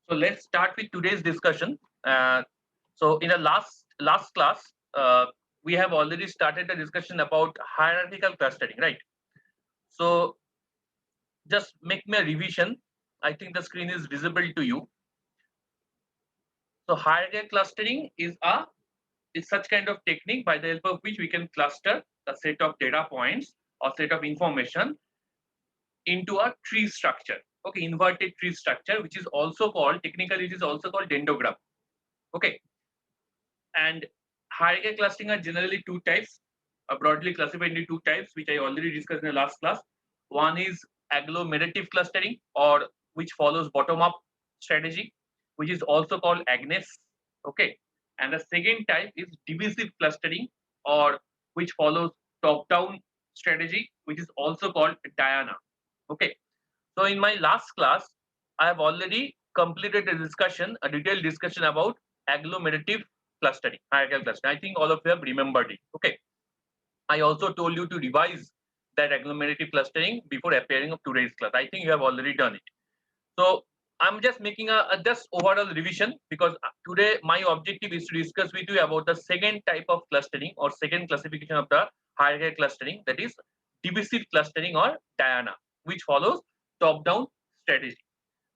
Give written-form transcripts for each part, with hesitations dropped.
So let's start with today's discussion. So in the last class, we have already started the discussion about hierarchical clustering, right? So just make me a revision. I think the screen is visible to you. So hierarchical clustering is such kind of technique by the help of which we can cluster a set of data points or set of information into a tree structure. Okay, inverted tree structure, which is also called technically it is also called dendrogram. Okay, and hierarchical clustering are generally two types, broadly classified into two types, which I already discussed in the last class. One is agglomerative clustering, or which follows bottom-up strategy, which is also called Agnes. Okay, and the second type is divisive clustering, or which follows top-down strategy, which is also called Diana. Okay, so in my last class, I have already completed a discussion, a detailed discussion about agglomerative clustering, hierarchical clustering. I think all of you have remembered it. Okay. I also told you to revise that agglomerative clustering before appearing of today's class. I think you have already done it. So I'm just making a just overall revision because today my objective is to discuss with you about the second type of clustering or second classification of the hierarchical clustering, that is divisive clustering or Diana, which follows top-down strategy.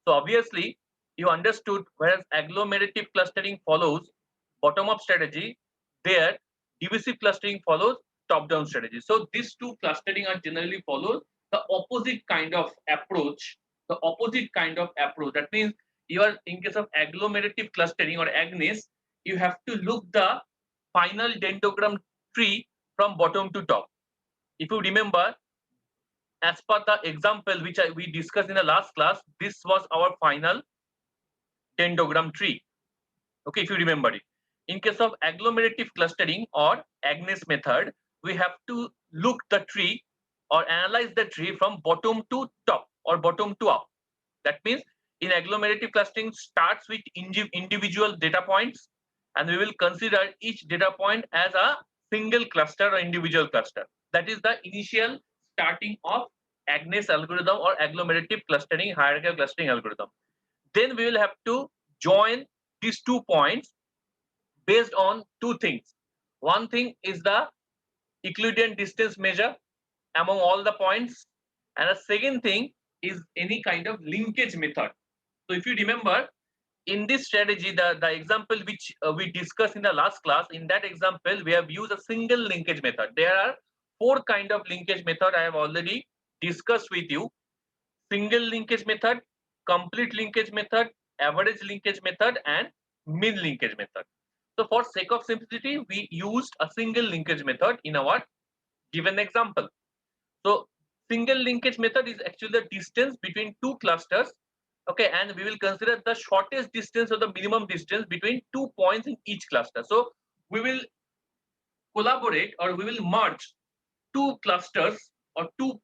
So obviously you understood, whereas agglomerative clustering follows bottom-up strategy, there divisive clustering follows top-down strategy. So these two clustering are generally follows the opposite kind of approach. The opposite kind of approach. That means you are in case of agglomerative clustering or Agnes, you have to look the final dendrogram tree from bottom to top. If you remember, as per the example which we discussed in the last class, this was our final dendrogram tree. Okay, if you remember it. In case of agglomerative clustering or Agnes method, we have to look the tree or analyze the tree from bottom to top or bottom to up. That means in agglomerative clustering starts with individual data points, and we will consider each data point as a single cluster or individual cluster. That is the initial starting of Agnes algorithm or agglomerative clustering, hierarchical clustering algorithm. Then we will have to join these 2 points based on two things. One thing is the Euclidean distance measure among all the points, and the second thing is any kind of linkage method. So if you remember, in this strategy, the example which we discussed in the last class, in that example, we have used a single linkage method. There are four kind of linkage method I have already discussed with you. Single linkage method, complete linkage method, average linkage method, and mean linkage method. So for sake of simplicity, we used a single linkage method in our given example. So single linkage method is actually the distance between two clusters. Okay, and we will consider the shortest distance or the minimum distance between 2 points in each cluster. So we will collaborate or we will merge two clusters or two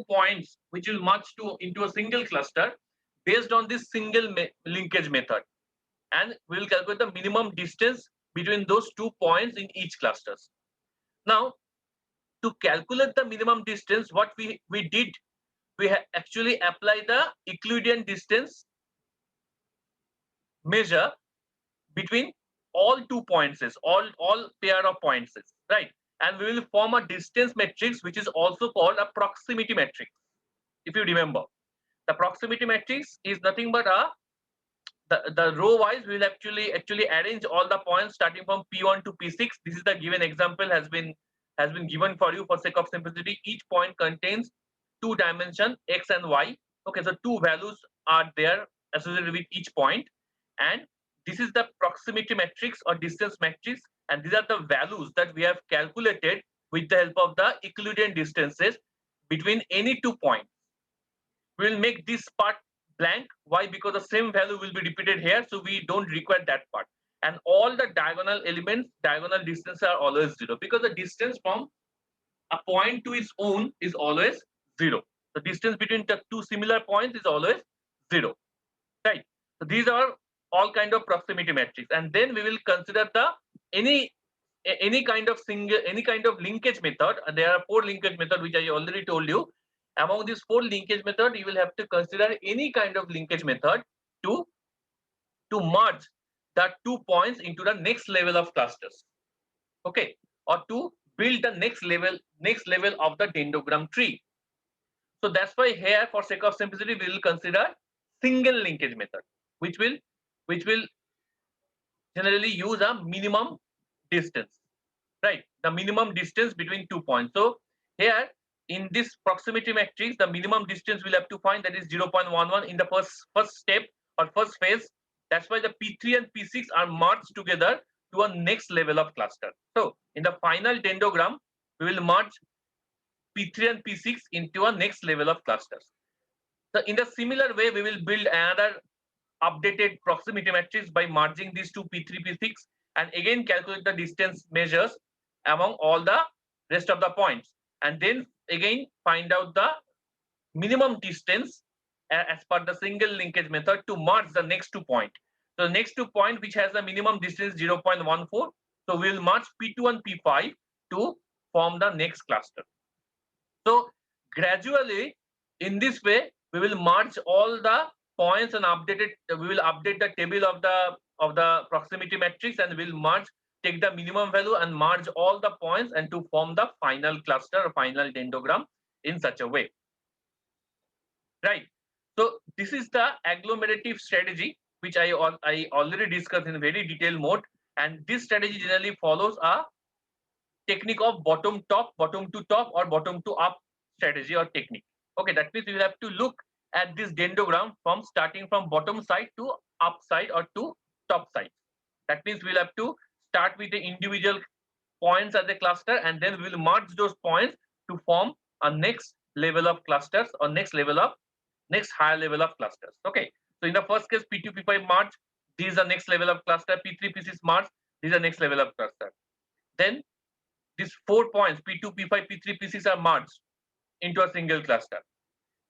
points which will merge into a single cluster based on this single linkage method, and we will calculate the minimum distance between those 2 points in each clusters. Now to calculate the minimum distance, what we did, we actually apply the Euclidean distance measure between all 2 points, all pair of points, right? And we will form a distance matrix which is also called a proximity matrix. If you remember, the proximity matrix is nothing but the row wise we will actually arrange all the points starting from P1 to P6. This is the given example has been given for you for sake of simplicity. Each point contains two dimension x and y. Okay, so two values are there associated with each point, and this is the proximity matrix or distance matrix, and these are the values that we have calculated with the help of the Euclidean distances between any 2 points. We will make this part blank. Why? Because the same value will be repeated here, so we don't require that part. And all the diagonal elements, diagonal distances are always zero, because the distance from a point to its own is always zero. The distance between the two similar points is always zero, right? So these are all kind of proximity matrix, and then we will consider the any any kind of linkage method. There are four linkage method which I already told you. Among these four linkage method, you will have to consider any kind of linkage method to merge the 2 points into the next level of clusters, okay, or to build the next level of the dendrogram tree. So that's why here, for sake of simplicity, we will consider single linkage method, which will generally use a minimum distance, right? The minimum distance between 2 points. So here in this proximity matrix, the minimum distance we'll have to find, that is 0.11 in the first step or first phase. That's why the P3 and P6 are merged together to a next level of cluster. So in the final dendrogram, we will merge P3 and P6 into a next level of clusters. So in the similar way, we will build another updated proximity matrix by merging these two P3, P6, and again calculate the distance measures among all the rest of the points, and then again find out the minimum distance as per the single linkage method to merge the next 2 points. So the next 2 points, which has the minimum distance 0.14, so we will merge P2 and P5 to form the next cluster. So gradually, in this way, we will merge all the points and update it. We will update the table of the proximity matrix, and we'll merge, take the minimum value and merge all the points and to form the final cluster or final dendrogram in such a way, right? So this is the agglomerative strategy, which I already discussed in very detailed mode, and this strategy generally follows a technique of bottom to top, or bottom to up strategy or technique. Okay, that means we will have to look at this dendrogram from starting from bottom side to up side or to top side. That means we'll have to start with the individual points as a cluster, and then we will merge those points to form a next level of clusters or next higher level of clusters. Okay, so in the first case, P2, P5 merge, these are next level of cluster. P3, P6 merge, these are next level of cluster. Then these 4 points, P2, P5, P3, P6 are merged into a single cluster.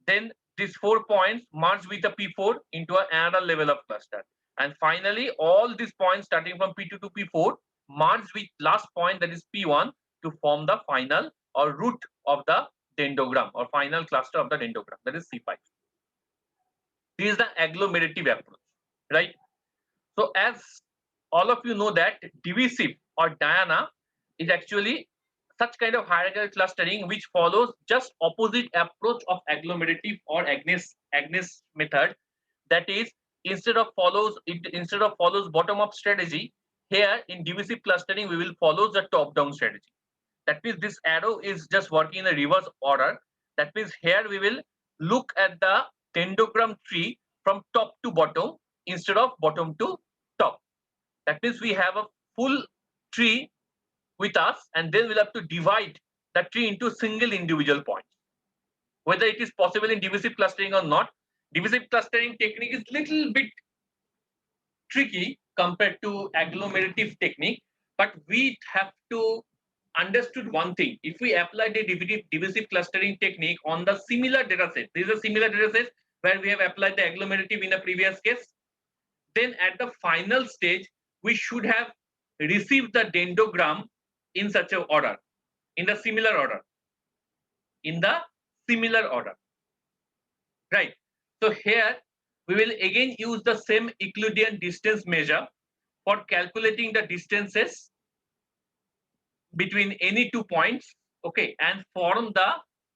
Then these 4 points merge with the P4 into another level of cluster. And finally, all these points starting from P2 to P4 merge with last point, that is P1, to form the final or root of the dendrogram or final cluster of the dendrogram, that is C5. This is the agglomerative approach, right? So as all of you know that divisive or Diana is actually such kind of hierarchical clustering which follows just opposite approach of agglomerative or Agnes method. That is, instead of follows bottom up strategy, here in divisive clustering we will follow the top down strategy. That means this arrow is just working in a reverse order. That means here we will look at the dendrogram tree from top to bottom instead of bottom to top. That means we have a full tree with us, and then we'll have to divide the tree into single individual points. Whether it is possible in divisive clustering or not, divisive clustering technique is little bit tricky compared to agglomerative technique, but we have to understood one thing. If we apply the divisive clustering technique on the similar data set, this is a similar data set where we have applied the agglomerative in a previous case, then at the final stage, we should have received the dendrogram in such a order, in the similar order, right? So here we will again use the same Euclidean distance measure for calculating the distances between any 2 points, okay, and form the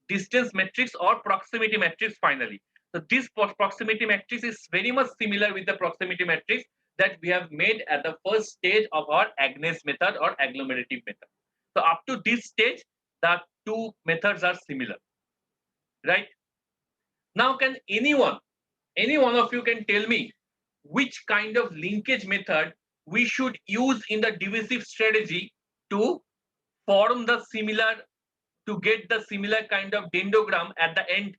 distance matrix or proximity matrix finally. So this proximity matrix is very much similar with the proximity matrix that we have made at the first stage of our Agnes method or agglomerative method. So up to this stage, the two methods are similar, right? Now can any one of you can tell me which kind of linkage method we should use in the divisive strategy to form the similar, to get the similar kind of dendrogram at the end,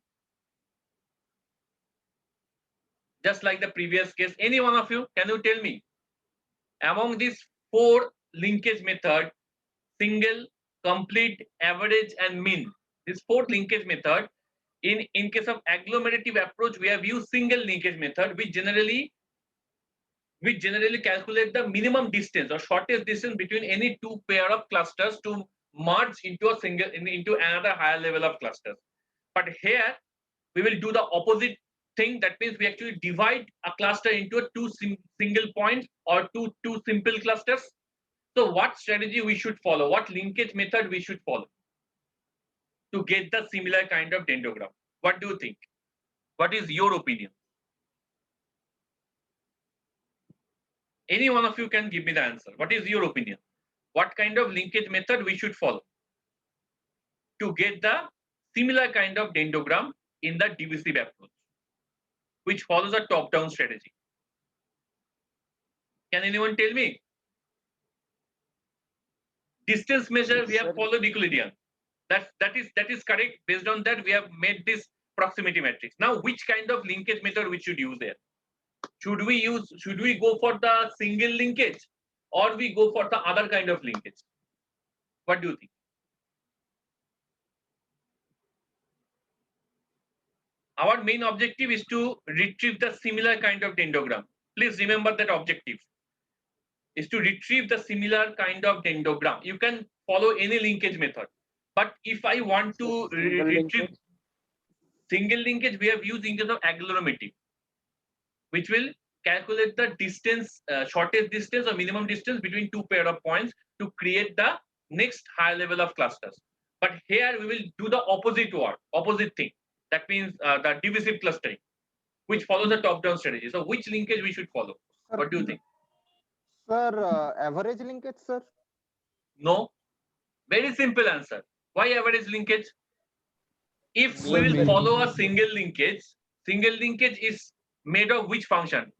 just like the previous case? Any one of you, can you tell me among these 4 linkage method, single, complete, average and mean, these 4 linkage method, in case of agglomerative approach we have used single linkage method, which generally calculate the minimum distance or shortest distance between any 2 pair of clusters to merge into a single into another higher level of clusters. But here we will do the opposite thing. That means we actually divide a cluster into two single points or two simple clusters. So what strategy we should follow? What linkage method we should follow to get the similar kind of dendrogram? What do you think? What is your opinion? Any one of you can give me the answer. What is your opinion? What kind of linkage method we should follow to get the similar kind of dendrogram in the divisive approach, which follows a top-down strategy? Can anyone tell me? Distance measure, we have followed Euclidean. That is correct. Based on that, we have made this proximity matrix. Now, which kind of linkage method we should use there? Should we go for the single linkage, or we go for the other kind of linkage? What do you think? Our main objective is to retrieve the similar kind of dendrogram. Please remember that objective is to retrieve the similar kind of dendrogram. You can follow any linkage method, but if I want to retrieve single linkage, we have used in case of agglomerative, which will calculate the distance, shortest distance or minimum distance between two pair of points to create the next higher level of clusters. But here we will do the opposite thing. That means the divisive clustering, which follows the top-down strategy. So which linkage we should follow? Sir, what do you think? Sir, average linkage, sir? No. Very simple answer. Why average linkage? If we will follow a single linkage is made of which function?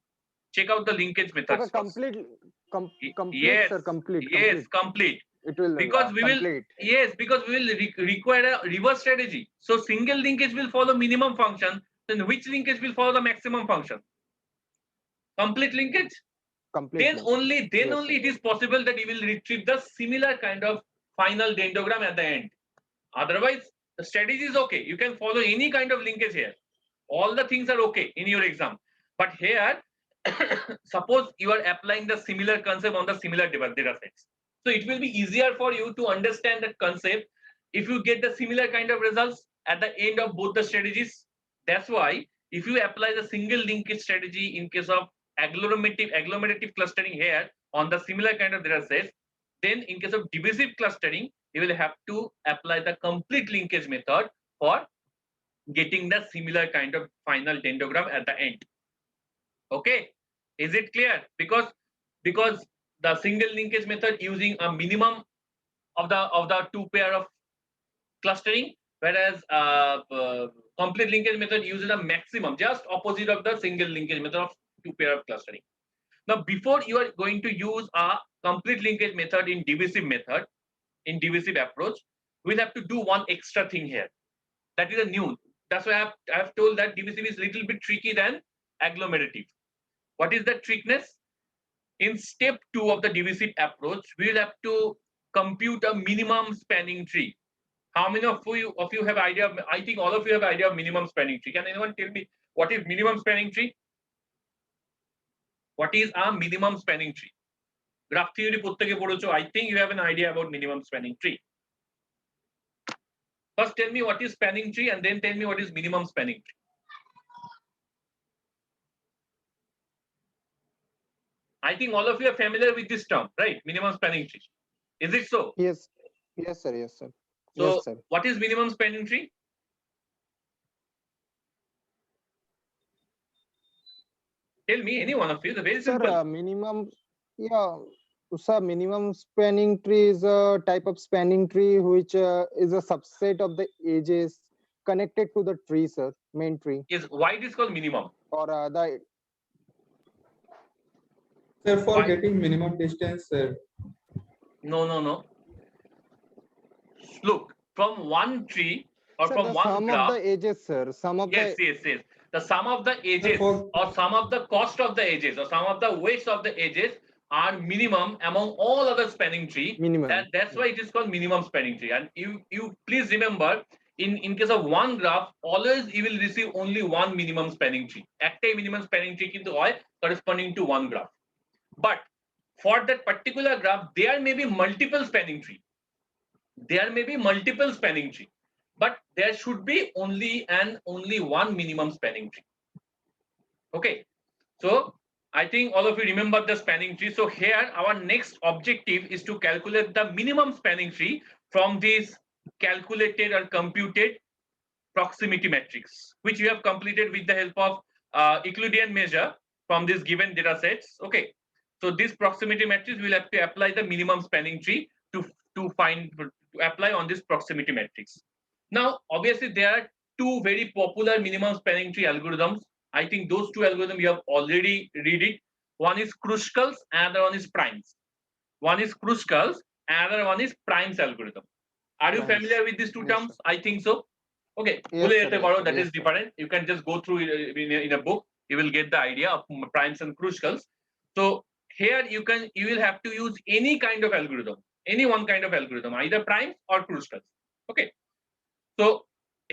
Check out the linkage methods. Okay, complete, yes, sir, complete. Yes, complete. It will because we complete. Because we will require a reverse strategy. So single linkage will follow minimum function. Then which linkage will follow the maximum function? Complete linkage. Complete then linkage. Only it is possible that you will retrieve the similar kind of final dendrogram at the end. Otherwise, the strategy is okay. You can follow any kind of linkage here. All the things are okay in your exam. But here, suppose you are applying the similar concept on the similar data sets. So it will be easier for you to understand that concept if you get the similar kind of results at the end of both the strategies. That's why if you apply the single linkage strategy in case of agglomerative clustering here on the similar kind of data sets, then in case of divisive clustering, you will have to apply the complete linkage method for getting the similar kind of final dendrogram at the end. Okay, is it clear? Because the single linkage method using a minimum of the two pair of clustering, whereas complete linkage method uses a maximum, just opposite of the single linkage method of two pair of clustering. Now, before you are going to use a complete linkage method in divisive approach, we'll have to do one extra thing here. That is a new. That's why I have told that divisive is a little bit tricky than agglomerative. What is the trickiness? In step 2 of the divisive approach, we will have to compute a minimum spanning tree. How many of you have idea of, I think all of you have idea of minimum spanning tree. Can anyone tell me what is minimum spanning tree? What is a minimum spanning tree? Graph theory puttake podecho. I think you have an idea about minimum spanning tree. First tell me what is spanning tree and then tell me what is minimum spanning tree. I think all of you are familiar with this term, right? Minimum spanning tree. Is it so? Yes. Yes, sir. Yes, sir. So, yes, sir. What is minimum spanning tree? Tell me, any one of you. It's very simple. Sir, minimum, yeah. Sir, minimum spanning tree is a type of spanning tree which is a subset of the edges connected to the tree, sir, main tree. Yes. Why it is called minimum? Or the. Sir, for getting minimum distance, sir. No. Look, from one tree or sir, from the one sum graph. of the edges, sir. Sum of yes. The sum of the edges or sum of the cost of the edges or sum of the weights of the edges are minimum among all other spanning tree. Minimum. That's why it is called minimum spanning tree. And you please remember, in case of one graph, always you will receive only one minimum spanning tree. Ektai minimum spanning tree kintu hoy corresponding to one graph. But for that particular graph, there may be multiple spanning tree. But there should be only one minimum spanning tree. Okay, so I think all of you remember the spanning tree. So here our next objective is to calculate the minimum spanning tree from this calculated or computed proximity matrix, which we have completed with the help of Euclidean measure from these given data sets. Okay, so this proximity matrix will have to apply the minimum spanning tree to apply on this proximity matrix. Now, obviously, there are two very popular minimum spanning tree algorithms. I think those two algorithms you have already read it. One is Kruskal's, another one is Primes. One is Kruskal's, another one is Primes algorithm. Are you Primes. familiar with these two Yes, terms? I think so. Okay, Yes, ভুলে sir, যেতে yes, পারো, sir, that yes, is sir. different. You can just go through in a book. You will get the idea of primes and Kruskal's. So here you will have to use any kind of algorithm, any one kind of algorithm, either primes or Kruskal's. Okay, so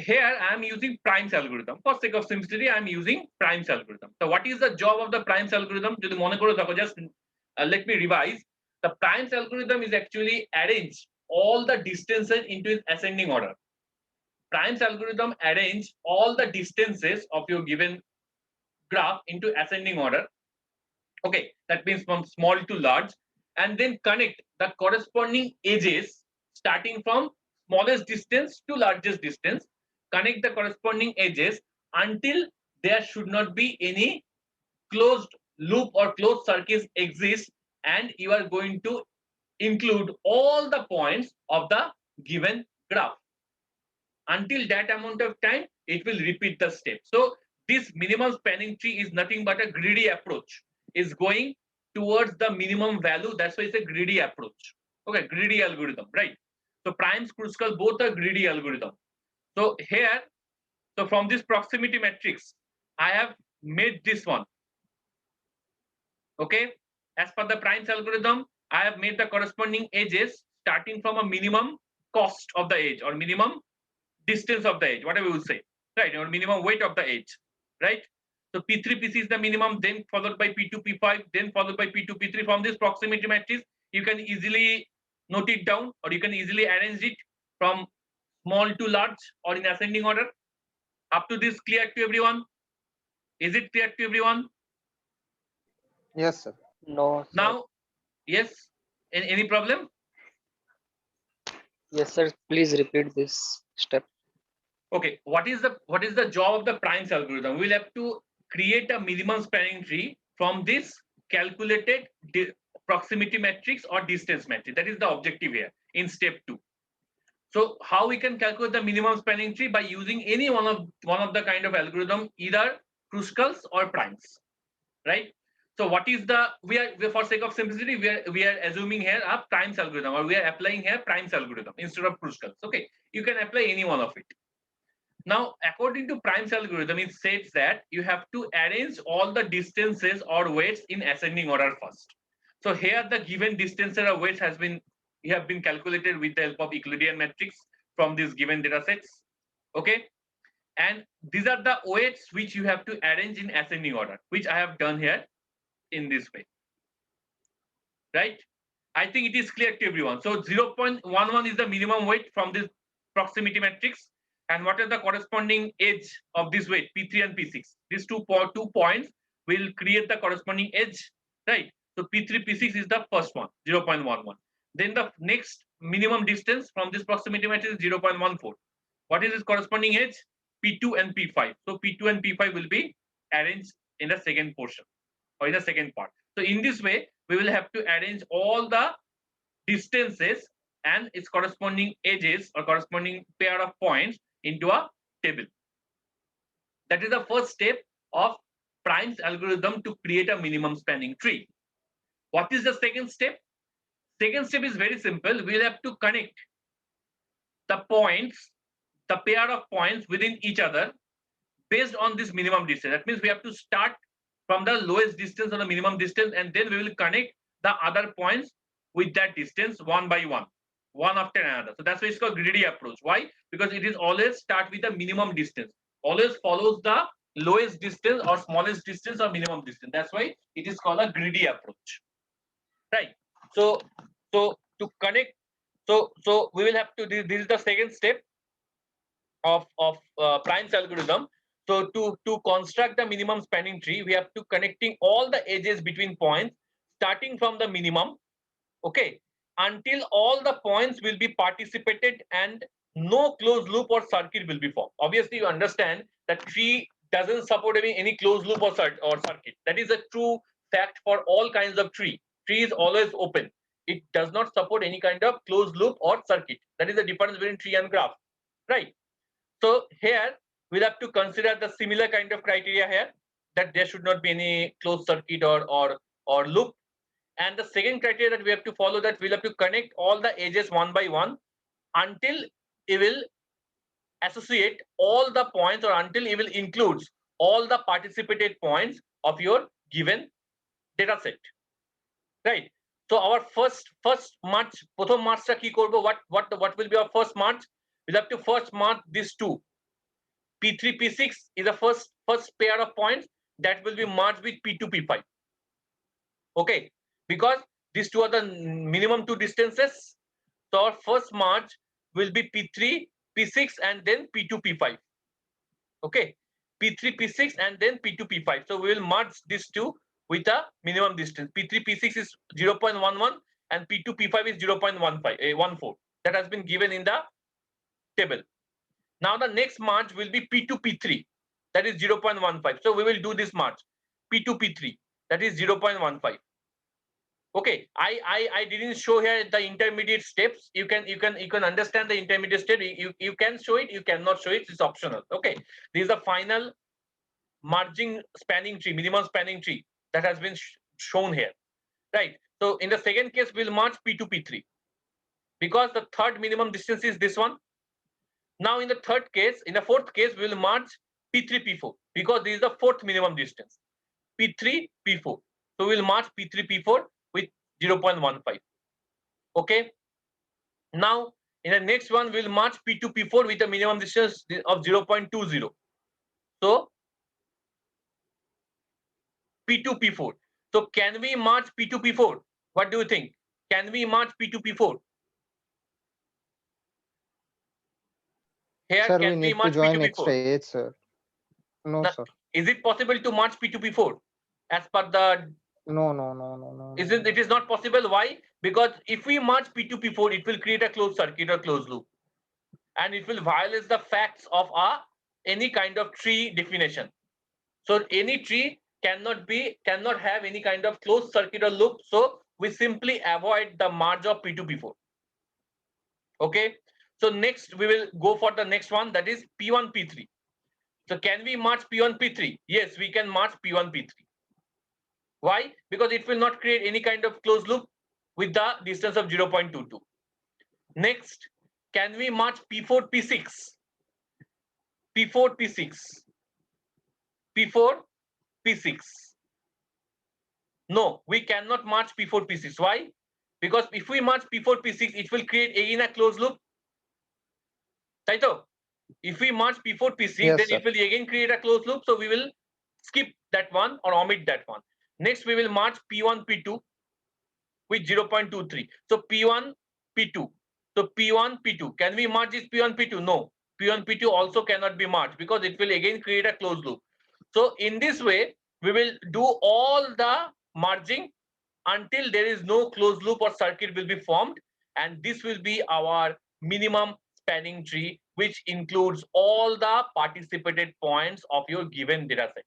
here I am using primes algorithm. For sake of simplicity, I am using primes algorithm. So what is the job of the primes algorithm? যদি মনে করে থাকো, just let me revise. The primes algorithm is actually arrange all the distances into its ascending order. Primes algorithm arrange all the distances of your given graph into ascending order. Okay, that means from small to large, and then connect the corresponding edges starting from smallest distance to largest distance. Connect the corresponding edges until there should not be any closed loop or closed circuit exist, and you are going to include all the points of the given graph. Until that amount of time, it will repeat the step. So this minimum spanning tree is nothing but a greedy approach, is going towards the minimum value. That's why it's a greedy approach. Okay, greedy algorithm, right? So Primes, Kruskal, both are greedy algorithm. So here, so from this proximity matrix, I have made this one. Okay, as per the Primes algorithm, I have made the corresponding edges starting from a minimum cost of the edge or minimum distance of the edge, whatever you say, right? Or minimum weight of the edge, right? So P3, P6 is the minimum, then followed by P2, P5, then followed by P2, P3. From this proximity matrix, you can easily note it down, or you can easily arrange it from small to large or in ascending order. Up to this, clear to everyone? Is it clear to everyone? Yes, sir. No, sir. Now, yes, any problem? Yes, sir. Please repeat this step. Okay, what is the job of the Primes algorithm? We'll have to create a minimum spanning tree from this calculated proximity matrix or distance matrix. That is the objective here in step 2. So how we can calculate the minimum spanning tree? By using any one of the kind of algorithm, either Kruskal's or Primes, right? So what is the, for sake of simplicity, we are assuming here a Primes algorithm, or we are applying here Primes algorithm instead of Kruskal's. Okay, you can apply any one of it. Now, according to Primes algorithm, it says that you have to arrange all the distances or weights in ascending order first. So here the given distances or weights have been calculated with the help of Euclidean matrix from these given data sets. Okay, and these are the weights which you have to arrange in ascending order, which I have done here in this way, right? I think it is clear to everyone. So 0.11 is the minimum weight from this proximity matrix. And what are the corresponding edge of this weight, P3 and P6? These two points will create the corresponding edge, right? So P3, P6 is the first one, 0.11. Then the next minimum distance from this proximity matrix is 0.14. What is its corresponding edge? P2 and P5. So P2 and P5 will be arranged in the second portion or in the second part. So in this way, we will have to arrange all the distances and its corresponding edges or corresponding pair of points into a table. That is the first step of Primes algorithm to create a minimum spanning tree. What is the second step? Second step is very simple. We'll have to connect the points, the pair of points within each other based on this minimum distance. That means we have to start from the lowest distance or the minimum distance, and then we will connect the other points with that distance one by one after another. So that's why it's called greedy approach. Why? Because it is always start with the minimum distance, always follows the lowest distance or smallest distance or minimum distance. That's why it is called a greedy approach, right? So to connect, so we will have to, this is the second step of Primes algorithm. So to construct the minimum spanning tree, we have to connecting all the edges between points, starting from the minimum, okay, until all the points will be participated and no closed loop or circuit will be formed. Obviously, you understand that tree doesn't support any closed loop or circuit. That is a true fact for all kinds of tree. Tree is always open. It does not support any kind of closed loop or circuit. That is the difference between tree and graph, right? So here we'll have to consider the similar kind of criteria here, that there should not be any closed circuit or loop. And the second criteria that we have to follow, that we'll have to connect all the edges one by one until it will associate all the points, or until it will includes all the participated points of your given data set, right? So our first march, prothom marchta ki korbo, what will be our first march? We'll have to first march these two. P3, P6 is the first pair of points that will be merged with P2, P5. Okay, because these two are the minimum two distances. So our first march will be P3, P6, and then P2, P5. Okay, P3, P6, and then P2, P5. So we will merge these two with a minimum distance. P3, P6 is 0.11 and P2, P5 is 0.14. That has been given in the table. Now the next march will be P2, P3. That is 0.15. So we will do this march. P2, P3. That is 0.15. Okay, I didn't show here the intermediate steps. You can understand the intermediate step. You can show it, you cannot show it, it's optional. Okay, this is the final merging spanning tree, minimum spanning tree that has been shown here, right? So in the second case, we'll merge P2, P3 because the third minimum distance is this one. Now in the third case, in the fourth case, we'll merge P3, P4 because this is the fourth minimum distance. P3, P4. So we'll merge P3, P4 with 0.15. Okay. Now in the next one, we'll merge P2, P4 with a minimum distance of 0.20. So P2, P4. So can we merge P2, P4? What do you think? Can we merge P2, P4? Here, Sir, can we we need to merge join P2, extra P4? edge, sir. No, Now, sir. is it possible to merge P2, P4 as per the? No. Isn't it is not possible? Why? Because if we merge P2, P4, it will create a closed circuit or closed loop, and it will violate the facts of any kind of tree definition. So any tree cannot have any kind of closed circuit or loop. So we simply avoid the merge of P2, P4. Okay. So next we will go for the next one, that is P1, P3. So can we merge P1, P3? Yes, we can merge P1, P3. Why? Because it will not create any kind of closed loop with the distance of 0.22. Next, can we merge P4, P6? P4, P6. P4, P6. No, we cannot merge P4, P6. Why? Because if we merge P4, P6, it will create again a closed loop. Taito, if we merge P4, P6, Yes, then sir. it will again create a closed loop. So we will skip that one or omit that one. Next, we will merge P1, P2 with 0.23. So P1, P2. So P1, P2. Can we merge this P1, P2? No. P1, P2 also cannot be merged because it will again create a closed loop. So in this way, we will do all the merging until there is no closed loop or circuit will be formed. And this will be our minimum spanning tree, which includes all the participated points of your given data set.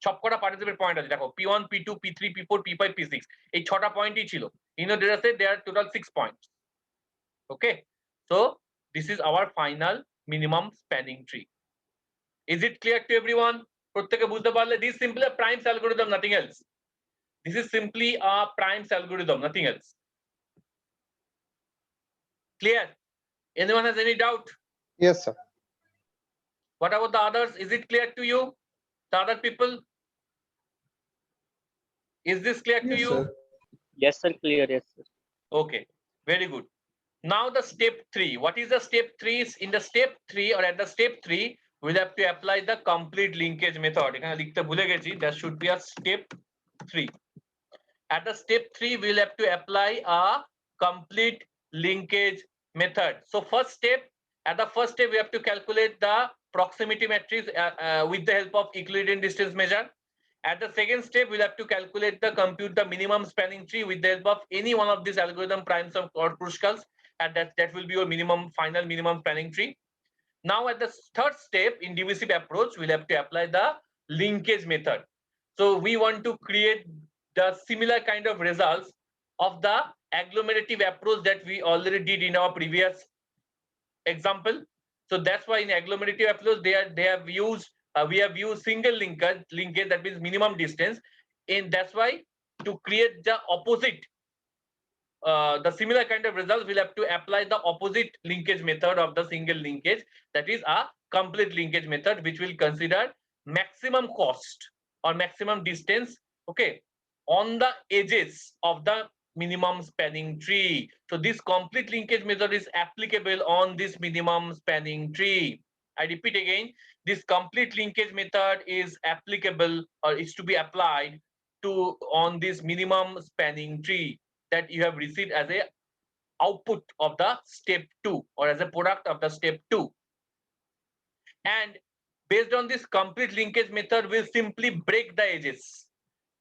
সবকটা participate point আছে দেখো P1, P2, P3, P4, P5, P6 এই 6টা পয়েন্টই ছিল in your data set. There are total 6 points. Okay, so this is our final minimum spanning tree. Is it clear to everyone? প্রত্যেকে বুঝতে পারলে? This is simply a Prim's algorithm, nothing else. This is simply a Prim's algorithm, nothing else. Clear? Anyone has any doubt? Yes, sir. What about the others? Is it clear to you? The other people? Is this clear to Yes, you? sir. Yes, sir. Clear. Yes, sir. Okay, very good. Now the step 3. What is the step 3? In the step 3 or at the step 3, we'll have to apply the complete linkage method. There should be a step 3. At the step 3, we'll have to apply a complete linkage method. So first step, at the first step, we have to calculate the proximity matrix with the help of Euclidean distance measure. At the second step, we'll have to compute the minimum spanning tree with the help of any one of these algorithm primes or Kruskal's, and that will be your final minimum spanning tree. Now at the third step in divisive approach, we'll have to apply the linkage method. So we want to create the similar kind of results of the agglomerative approach that we already did in our previous example. So that's why in agglomerative approach we have used single linkage, that means minimum distance. And that's why to create the opposite, the similar kind of results, we'll have to apply the opposite linkage method of the single linkage, that is a complete linkage method, which will consider maximum cost or maximum distance, okay, on the edges of the minimum spanning tree. So this complete linkage method is applicable on this minimum spanning tree. I repeat again, this complete linkage method is applicable or is to be applied to on this minimum spanning tree that you have received as a output of the step 2 or as a product of the step 2. And based on this complete linkage method, we'll simply break the edges.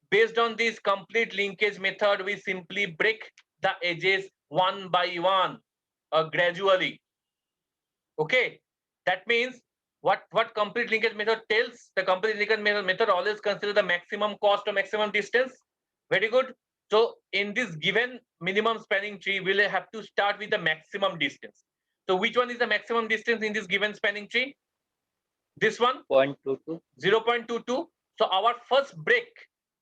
Based on this complete linkage method, we simply break the edges one by one or gradually. Okay, that means what complete linkage method tells? The complete linkage method always consider the maximum cost or maximum distance. Very good. So in this given minimum spanning tree, we'll have to start with the maximum distance. So which one is the maximum distance in this given spanning tree? This one, 0.22. 0.22. So our first break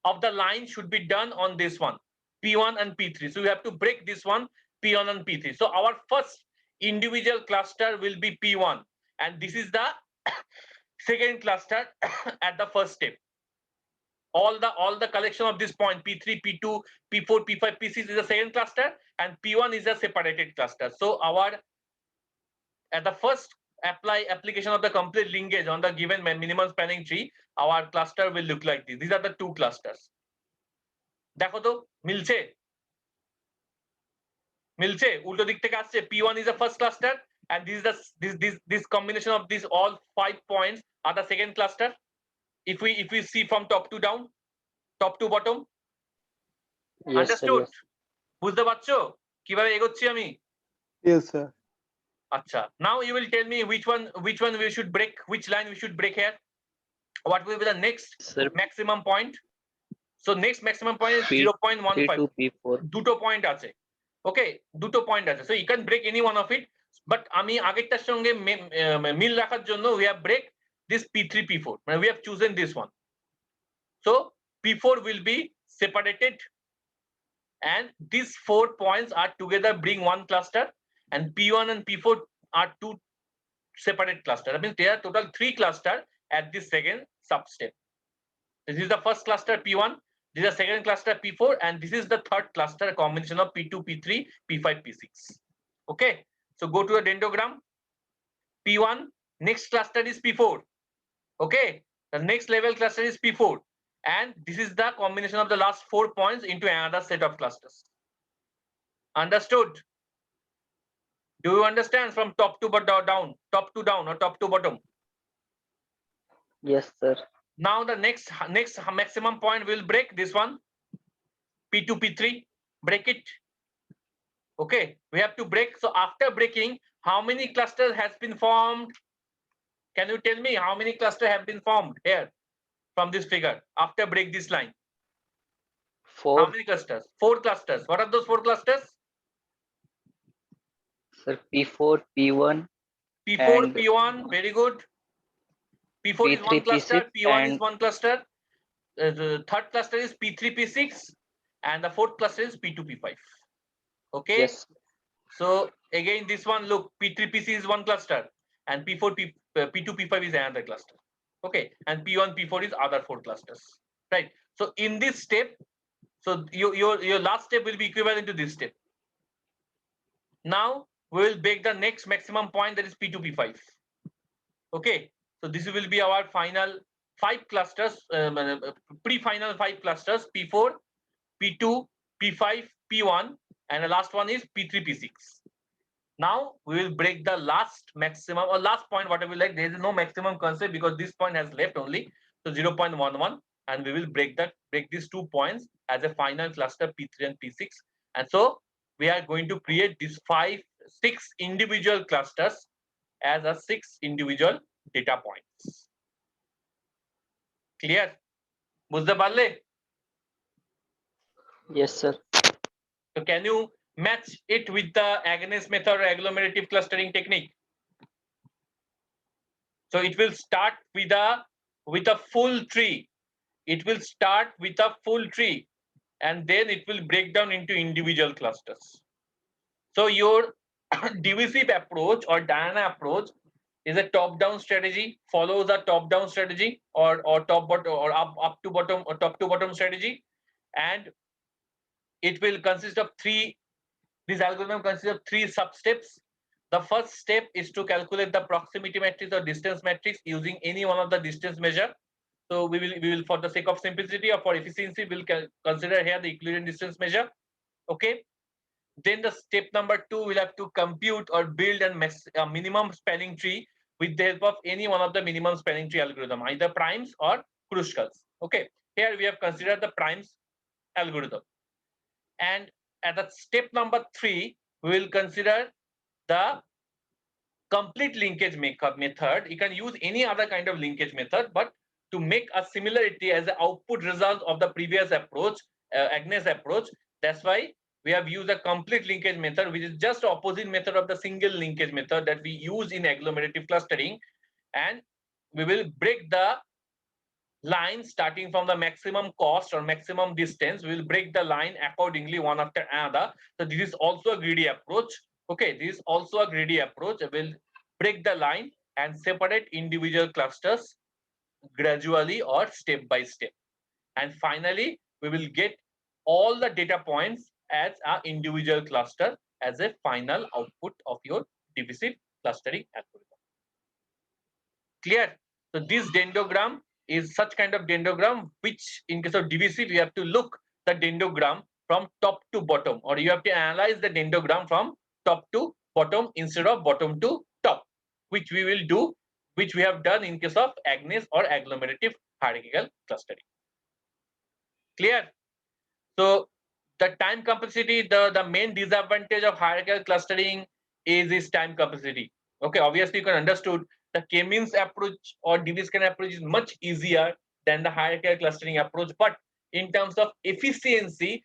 of the line should be done on this one, P1 and P3. So we have to break this one, P1 and P3. So our first individual cluster will be P1, and this is the second cluster at the first step. All the collection of this point P3, P2, P4, P5, P6 is the second cluster, and P1 is a separated cluster. So our at the first application of the complete linkage on the given minimum spanning tree, our cluster will look like this. These are the two clusters. দেখো তো মিলছে উল্টো দিক থেকে আসছে P1 is the first cluster and this combination of these all 5 points are the second cluster. If we see from top to down, top to bottom. Yes, Understood? sir, yes. বুঝতে পারছো কিভাবে এগোচ্ছি আমি? Yes, sir. আচ্ছা, now you will tell me which one we should break, which line we should break here. What will be the next Sir, maximum point? So next maximum point is P3 0.15. to P4. দুটো point আছে, ওকে, দুটো point আছে। So you can break any one of it, but আমি আগেরটার সঙ্গে মিল রাখার জন্য we have break this P3 P4, we have chosen this one. So P4 will be separated, and these 4 points are together bring one cluster, and P1 and P4 are two separate cluster. That means there are total 3 cluster at this second substep. This is the first cluster P1, this is the second cluster P4, and this is the third cluster, a combination of P2, P3, P5, P6. Okay, so go to the dendrogram. P1, next cluster is P4. Okay, the next level cluster is P4, and this is the combination of the last 4 points into another set of clusters. Understood? Do you understand from top to down, top to down or top to bottom? Yes, sir. Now the next maximum point will break this one, P2, P3, break it. Okay, we have to break. So after breaking, how many clusters has been formed? Can you tell me how many clusters have been formed here from this figure after break this line? 4. How many clusters? 4 clusters. What are those 4 clusters? Sir, P4, P1. P4, And P1, very good. P4 is P3, one cluster, P6, P1 is and one cluster. The third cluster is P3, P6, and the fourth cluster is P2, P5. Okay. yes, So again, this one, look, P3, P6 is one cluster, and P4, P2, P5 is another cluster. Okay, and P1, P4 is other 4 clusters. Right. So in this step, so your last step will be equivalent to this step. Now we will break the next maximum point, that is P2, P5. Okay, so this will be our final 5 clusters, pre-final 5 clusters, P4, P2, P5, P1, and the last one is P3, P6. Now we will break the last maximum or last point, whatever we like. There is no maximum concept because this point has left only. So 0.11, and we will break these 2 points as a final cluster P3 and P6. And so we are going to create these 6 individual clusters as a 6 individual data points. Clear? বুঝতে পারলে? Yes, sir. So can you match it with the Agnes method or agglomerative clustering technique? So it will start with a full tree. It will start with a full tree, and then it will break down into individual clusters. So your divisive approach or Diana approach is a top-down strategy, follows a top-down strategy or top bottom or up to bottom or top to bottom strategy, and it will consist of three. This algorithm consists of 3 sub-steps. The first step is to calculate the proximity matrix or distance matrix using any one of the distance measure. So we will for the sake of simplicity or for efficiency, we'll consider here the Euclidean distance measure. Okay. Then the step number 2, we'll have to compute or build a minimum spanning tree with the help of any one of the minimum spanning tree algorithm, either primes or Kruskal's. Okay. Here we have considered the primes algorithm. And at the step number 3, we will consider the complete linkage method. You can use any other kind of linkage method, but to make a similarity as the output result of the previous approach, Agnes approach, that's why we have used a complete linkage method, which is just opposite method of the single linkage method that we use in agglomerative clustering. And we will break the line starting from the maximum cost or maximum distance. We will break the line accordingly one after another. So this is also a greedy approach. Okay, this is also a greedy approach. We'll break the line and separate individual clusters gradually or step by step. And finally, we will get all the data points as an individual cluster as a final output of your divisive clustering algorithm. Clear? So this dendrogram is such kind of dendrogram which in case of divisive you have to look the dendrogram from top to bottom, or you have to analyze the dendrogram from top to bottom instead of bottom to top, which we will do, which we have done in case of Agnes or agglomerative hierarchical clustering. Clear? So the time complexity, the main disadvantage of hierarchical clustering is its time complexity. Okay, obviously you can understood the K-means approach or DB-scan approach is much easier than the hierarchical clustering approach, but in terms of efficiency,